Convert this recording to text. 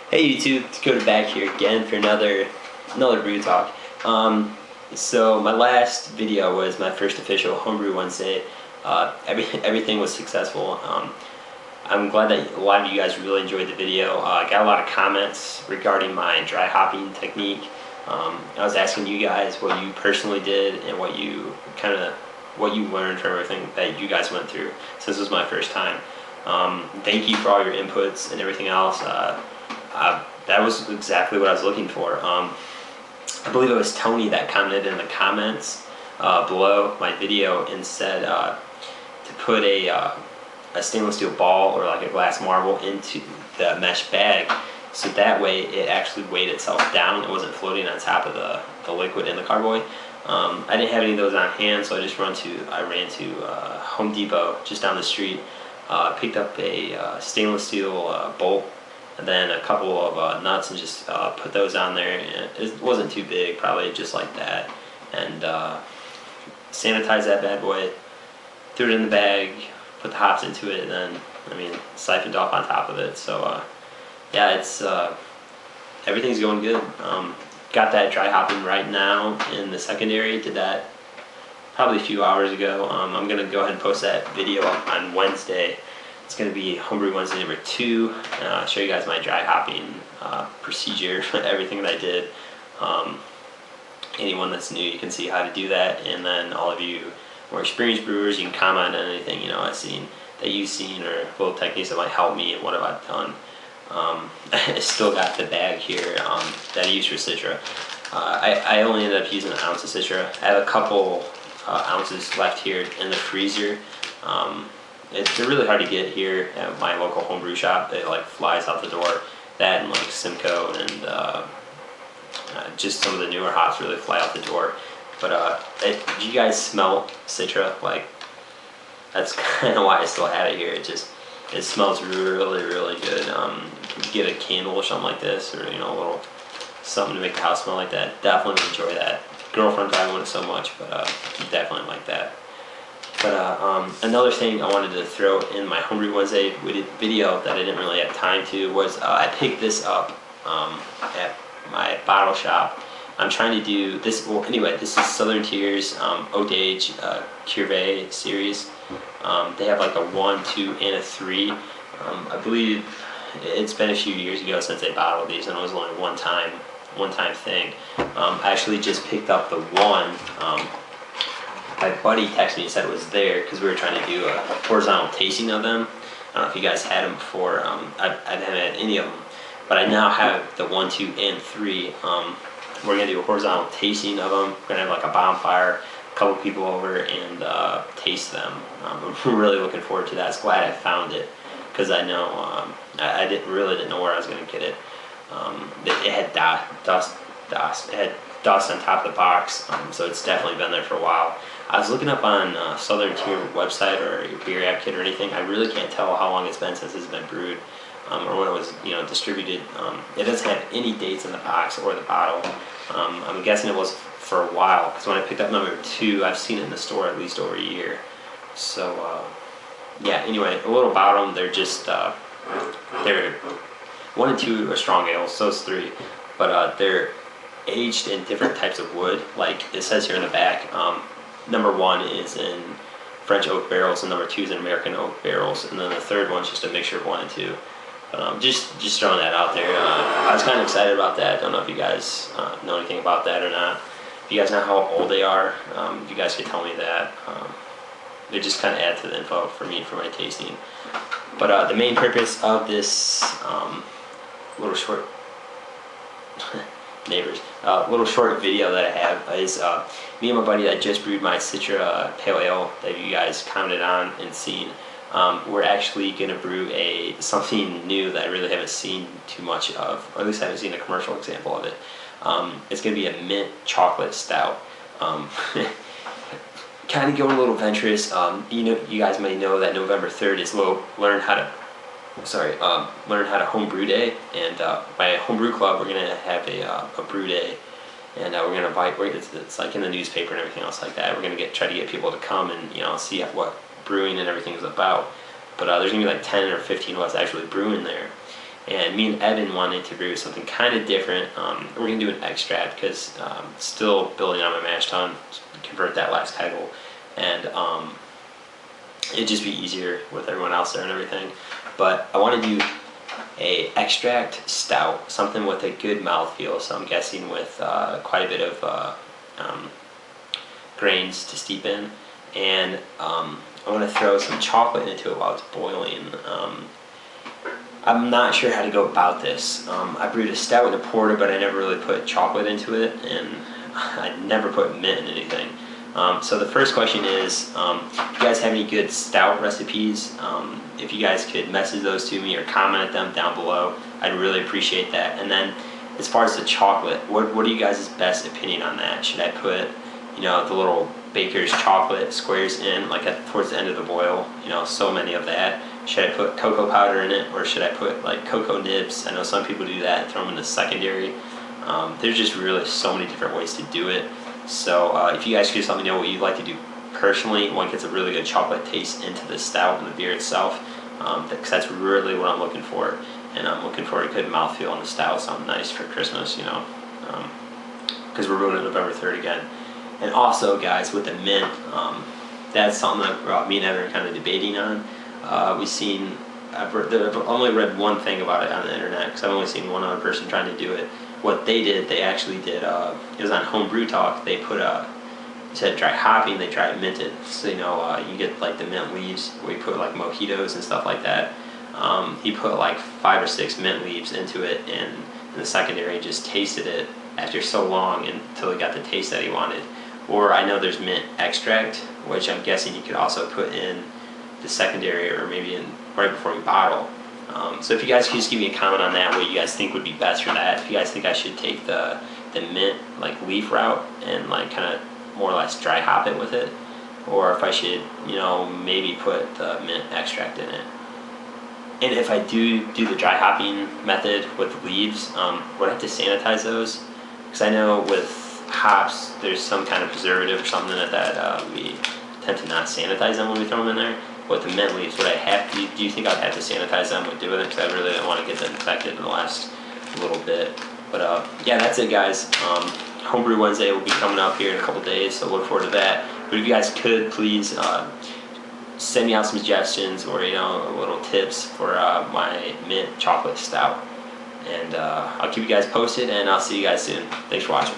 Hey YouTube, Dakota back here again for another brew talk. So my last video was my first official homebrew Wednesday. Everything was successful. I'm glad that a lot of you guys really enjoyed the video. I got a lot of comments regarding my dry hopping technique. I was asking you guys what you personally did and what you learned from everything that you guys went through since it was my first time. Thank you for all your inputs and everything else. That was exactly what I was looking for. I believe it was Tony that commented in the comments below my video and said to put a stainless steel ball or like a glass marble into the mesh bag, so that way it actually weighed itself down. It wasn't floating on top of the liquid in the carboy. I didn't have any of those on hand, so I ran to Home Depot just down the street, picked up a stainless steel bolt, and then a couple of nuts, and just put those on there. And it wasn't too big, probably just like that, and sanitized that bad boy, threw it in the bag, put the hops into it, and then siphoned off on top of it. So yeah, it's everything's going good. Got that dry hopping right now in the secondary. Did that probably a few hours ago. I'm gonna go ahead and post that video on Wednesday. It's going to be Homebrew Wednesday number 2. Show you guys my dry hopping procedure, everything that I did. Anyone that's new, you can see how to do that, and then all of you more experienced brewers, you can comment on anything that you've seen, or little techniques that might help me and what have I done. I still got the bag here that I use for Citra. I only ended up using an ounce of Citra. I have a couple ounces left here in the freezer. They're really hard to get here at my local homebrew shop. It like flies out the door. That and like Simcoe and just some of the newer hops really fly out the door. But do you guys smell Citra? Like, that's kind of why I still have it here. It smells really, really good. If you get a candle or something like this, or a little something to make the house smell like that, definitely enjoy that. Girlfriend probably wouldn't so much, but definitely like that. But another thing I wanted to throw in my Homebrew Wednesday video that I didn't really have time to was I picked this up at my bottle shop. I'm trying to do this. Well, anyway, this is Southern Tier's Oat Age Cuvée series. They have like a 1, 2, and a 3. I believe it's been a few years ago since they bottled these, and it was only one time thing. I actually just picked up the 1. My buddy texted me and said it was there because we were trying to do a horizontal tasting of them. I don't know if you guys had them before. I haven't had any of them, but I now have the 1, 2, and 3. We're going to do a horizontal tasting of them. We're going to have like a bonfire, a couple people over, and taste them. I'm really looking forward to that. I was glad I found it because I know I really didn't know where I was going to get it. It had dust. It had dust on top of the box, so it's definitely been there for a while. I was looking up on Southern Tier website or your beer app kit or anything. I really can't tell how long it's been since it's been brewed, or when it was distributed. It doesn't have any dates in the box or the bottle. I'm guessing it was for a while, because when I picked up number 2, I've seen it in the store at least over a year. So yeah. Anyway, a little about them. They're just they're 1 and 2 are strong ales. So is 3, but they're aged in different types of wood, like it says here in the back. Number 1 is in French oak barrels, and number 2 is in American oak barrels, and then the third one's just a mixture of 1 and 2. Just throwing that out there. I was kind of excited about that. I don't know if you guys know anything about that or not. If you guys know how old they are, if you guys could tell me that. They just kind of add to the info for me for my tasting. But the main purpose of this little short little short video that I have is me and my buddy that just brewed my Citra Pale Ale that you guys commented on and seen. We're actually going to brew something new that I really haven't seen too much of, or at least I haven't seen a commercial example of it. It's going to be a Mint Chocolate Stout. Kind of going a little adventurous. You guys may know that November 3rd is Learn How to Homebrew Day, and my homebrew club, we're gonna have a brew day, and we're gonna invite. It's like in the newspaper and everything else like that. We're gonna try to get people to come and see what brewing and everything is about. But there's gonna be like 10 or 15 of us actually brewing there, And me and Evan wanted to brew something kind of different. We're gonna do an extract because still building on my mash tun, convert that last kegel, and it'd just be easier with everyone else there and everything. But I want to do a extract stout, something with a good mouthfeel. So I'm guessing with quite a bit of grains to steep in, and I want to throw some chocolate into it while it's boiling. I'm not sure how to go about this. I brewed a stout with a porter, but I never really put chocolate into it, and I never put mint in anything. So the first question is, if you guys have any good stout recipes, if you guys could message those to me or comment them down below, I'd really appreciate that. And then as far as the chocolate, what are you guys' best opinion on that? Should I put, you know, the little baker's chocolate squares in, like towards the end of the boil, you know, so many of that? Should I put cocoa powder in it, or should I put like cocoa nibs? I know some people do that, throw them in the secondary. There's just really so many different ways to do it. So if you guys could just let me know what you'd like to do personally, one gets a really good chocolate taste into the stout and the beer itself, because that's really what I'm looking for. And I'm looking for a good mouthfeel on the stout, something nice for Christmas, you know, because we're doing it November 3rd again. And also, guys, with the mint, that's something that me and Evan are kind of debating on. I've only read one thing about it on the internet, because I've only seen one other person trying to do it. What they did, they actually did, it was on Homebrew Talk, they put instead of dry hopping, they dry minted. So, you know, you get like the mint leaves where you put like mojitos and stuff like that. He put like 5 or 6 mint leaves into it, and in the secondary just tasted it after so long until he got the taste that he wanted. Or I know there's mint extract, which I'm guessing you could also put in the secondary, or maybe in right before you bottle. So if you guys could just give me a comment on that, what you guys think would be best for that. If you guys think I should take the mint like leaf route and like kind of more or less dry hop it with it, or if I should, you know, maybe put the mint extract in it. And if I do the dry hopping method with leaves, would I have to sanitize those? Because I know with hops there's some kind of preservative or something that we tend to not sanitize them when we throw them in there. With the mint leaves, would I have to, do you think I'd have to sanitize them with doing it? Because I really don't want to get them infected in the last little bit. But yeah, that's it, guys. Homebrew Wednesday will be coming up here in a couple days, so look forward to that. But if you guys could, please send me out some suggestions, or, you know, little tips for my mint chocolate stout. And I'll keep you guys posted, and I'll see you guys soon. Thanks for watching.